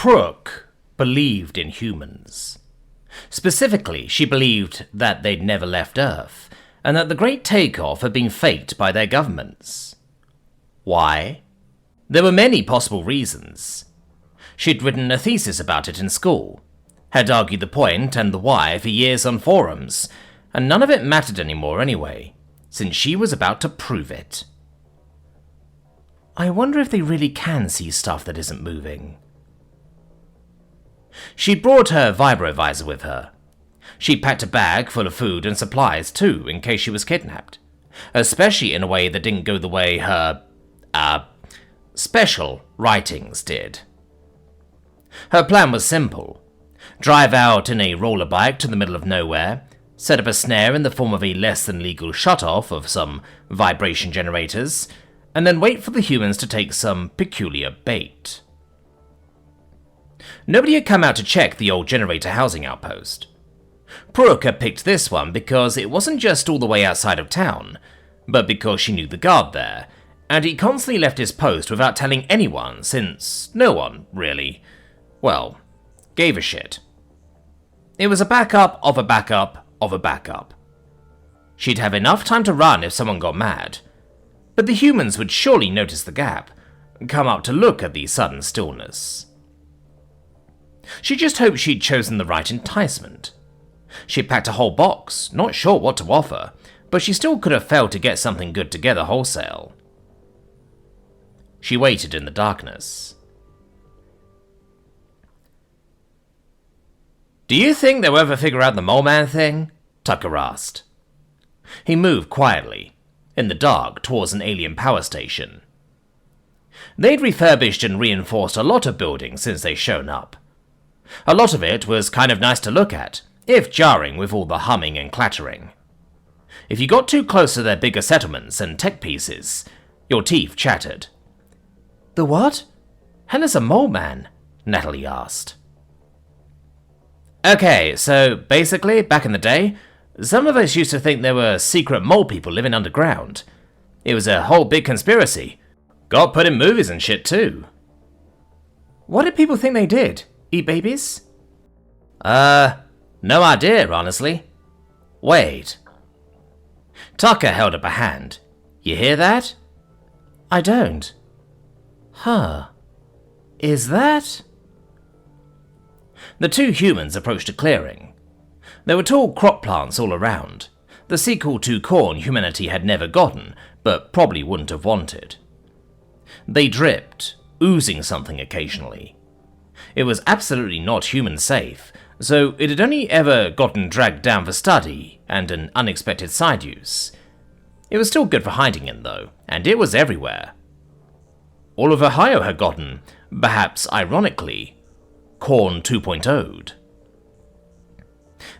Brook believed in humans. Specifically, she believed that they'd never left Earth, and that the Great Takeoff had been faked by their governments. Why? There were many possible reasons. She'd written a thesis about it in school, had argued the point and the why for years on forums, and none of it mattered anymore anyway, since she was about to prove it. I wonder if they really can see stuff that isn't moving. She brought her vibrovisor with her. She packed a bag full of food and supplies too, in case she was kidnapped, especially in a way that didn't go the way her, special writings did. Her plan was simple. Drive out in a roller bike to the middle of nowhere, set up a snare in the form of a less than legal shut-off of some vibration generators, and then wait for the humans to take some peculiar bait. Nobody had come out to check the old generator housing outpost. Brook had picked this one because it wasn't just all the way outside of town, but because she knew the guard there, and he constantly left his post without telling anyone since no one, really, well, gave a shit. It was a backup of a backup of a backup. She'd have enough time to run if someone got mad, but the humans would surely notice the gap, come up to look at the sudden stillness. She just hoped she'd chosen the right enticement. She packed a whole box, not sure what to offer, but she still could have failed to get something good together wholesale. She waited in the darkness. "Do you think they'll ever figure out the mole man thing?" Tucker asked. He moved quietly, in the dark, towards an alien power station. They'd refurbished and reinforced a lot of buildings since they'd shown up. A lot of it was kind of nice to look at, if jarring with all the humming and clattering. If you got too close to their bigger settlements and tech pieces, your teeth chattered. "The what? Hell is a mole man?" Natalie asked. "Okay, so basically, back in the day, some of us used to think there were secret mole people living underground. It was a whole big conspiracy. Got put in movies and shit too." "What did people think they did? Eat babies?" No idea, honestly. Wait." Tucker held up a hand. "You hear that?" "I don't." "Huh. Is that..." The two humans approached a clearing. There were tall crop plants all around, the sequel to corn humanity had never gotten, but probably wouldn't have wanted. They dripped, oozing something occasionally. It was absolutely not human safe, so it had only ever gotten dragged down for study and an unexpected side use. It was still good for hiding in though, and it was everywhere. All of Ohio had gotten, perhaps ironically, Corn 2.0'd.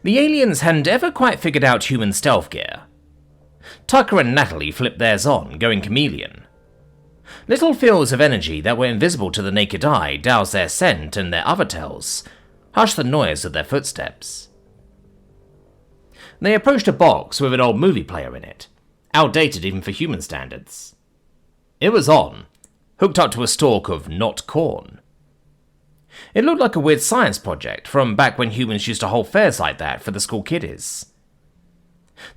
The aliens hadn't ever quite figured out human stealth gear. Tucker and Natalie flipped theirs on, going chameleon. Little fields of energy that were invisible to the naked eye doused their scent and their other tells, hushed the noise of their footsteps. They approached a box with an old movie player in it, outdated even for human standards. It was on, hooked up to a stalk of not corn. It looked like a weird science project from back when humans used to hold fairs like that for the school kiddies.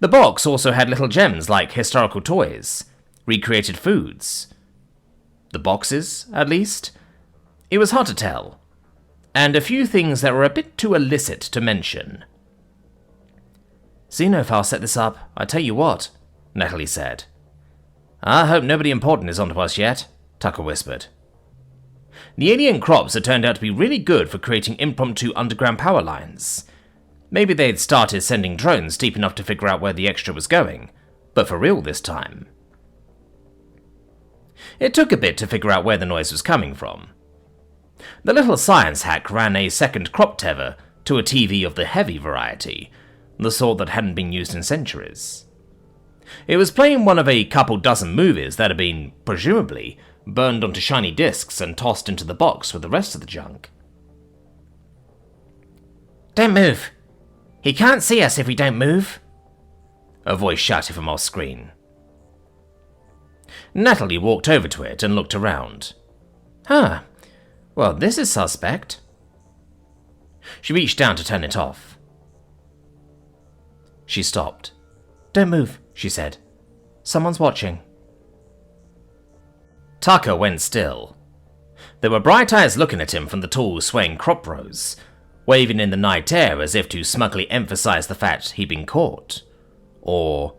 The box also had little gems like historical toys, recreated foods. The boxes, at least. It was hard to tell. And a few things that were a bit too illicit to mention. "Xenophile set this up, I tell you what," Natalie said. "I hope nobody important is onto us yet," Tucker whispered. The alien crops had turned out to be really good for creating impromptu underground power lines. Maybe they'd started sending drones deep enough to figure out where the extra was going, but for real this time. It took a bit to figure out where the noise was coming from. The little science hack ran a second crop tether to a TV of the heavy variety, the sort that hadn't been used in centuries. It was playing one of a couple dozen movies that had been, presumably, burned onto shiny discs and tossed into the box with the rest of the junk. "Don't move. He can't see us if we don't move," a voice shouted from off screen. Natalie walked over to it and looked around. "Huh. Well, this is suspect. She reached down to turn it off. She stopped. Don't move, she said. Someone's watching. Tucker went still. There were bright eyes looking at him from the tall, swaying crop rows, waving in the night air as if to smugly emphasize the fact he'd been caught. Or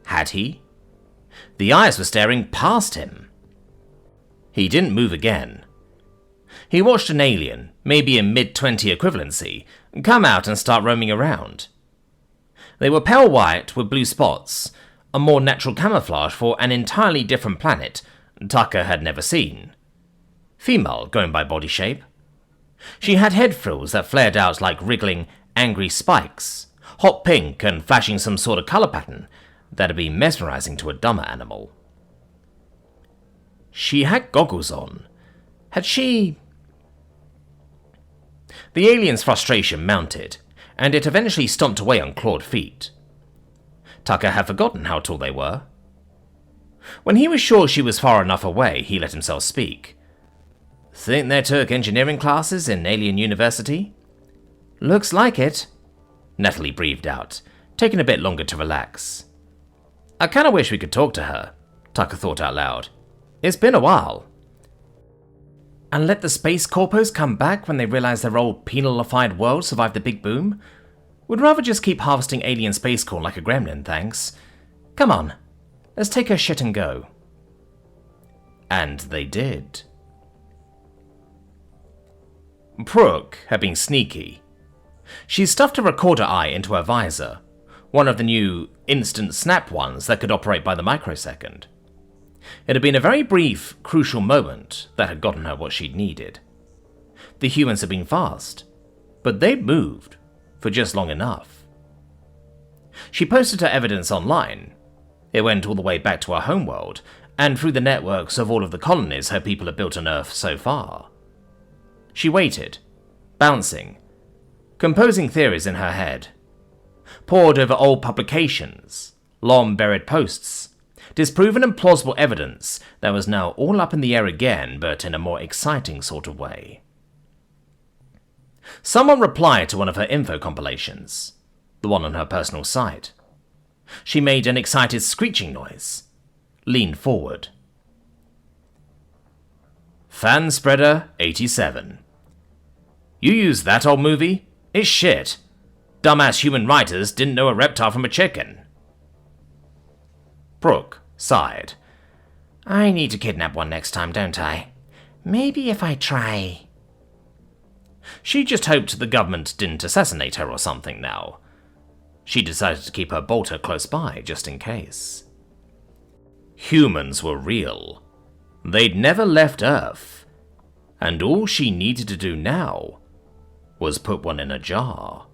had he? The eyes were staring past him. He didn't move again. He watched an alien, maybe in mid-20 equivalency, come out and start roaming around. They were pale white with blue spots, a more natural camouflage for an entirely different planet Tucker had never seen. Female, going by body shape. She had head frills that flared out like wriggling, angry spikes, hot pink and flashing some sort of colour pattern that'd be mesmerizing to a dumber animal. She had goggles on. Had she... The alien's frustration mounted, and it eventually stomped away on clawed feet. Tucker had forgotten how tall they were. When he was sure she was far enough away, he let himself speak. Think they took engineering classes in Alien University? Looks like it, Natalie breathed out, taking a bit longer to relax. I kinda wish we could talk to her, Tucker thought out loud. It's been a while. And let the space corpos come back when they realize their old penalified world survived the big boom? Would rather just keep harvesting alien space corn like a gremlin, thanks. Come on, let's take her shit and go. And they did. Brook had been sneaky. She stuffed a recorder eye into her visor, one of the new instant snap ones that could operate by the microsecond. It had been a very brief, crucial moment that had gotten her what she'd needed. The humans had been fast, but they'd moved for just long enough. She posted her evidence online. It went all the way back to her homeworld, and through the networks of all of the colonies her people had built on Earth so far. She waited, bouncing, composing theories in her head, pored over old publications, long-buried posts, disproven and plausible evidence that was now all up in the air again, but in a more exciting sort of way. Someone replied to one of her info compilations, the one on her personal site. She made an excited screeching noise, leaned forward. Fanspreader 87. You used that old movie? It's shit. Dumbass human writers didn't know a reptile from a chicken. Brook sighed. I need to kidnap one next time, don't I? Maybe if I try... She just hoped the government didn't assassinate her or something now. She decided to keep her bolter close by, just in case. Humans were real. They'd never left Earth. And all she needed to do now was put one in a jar.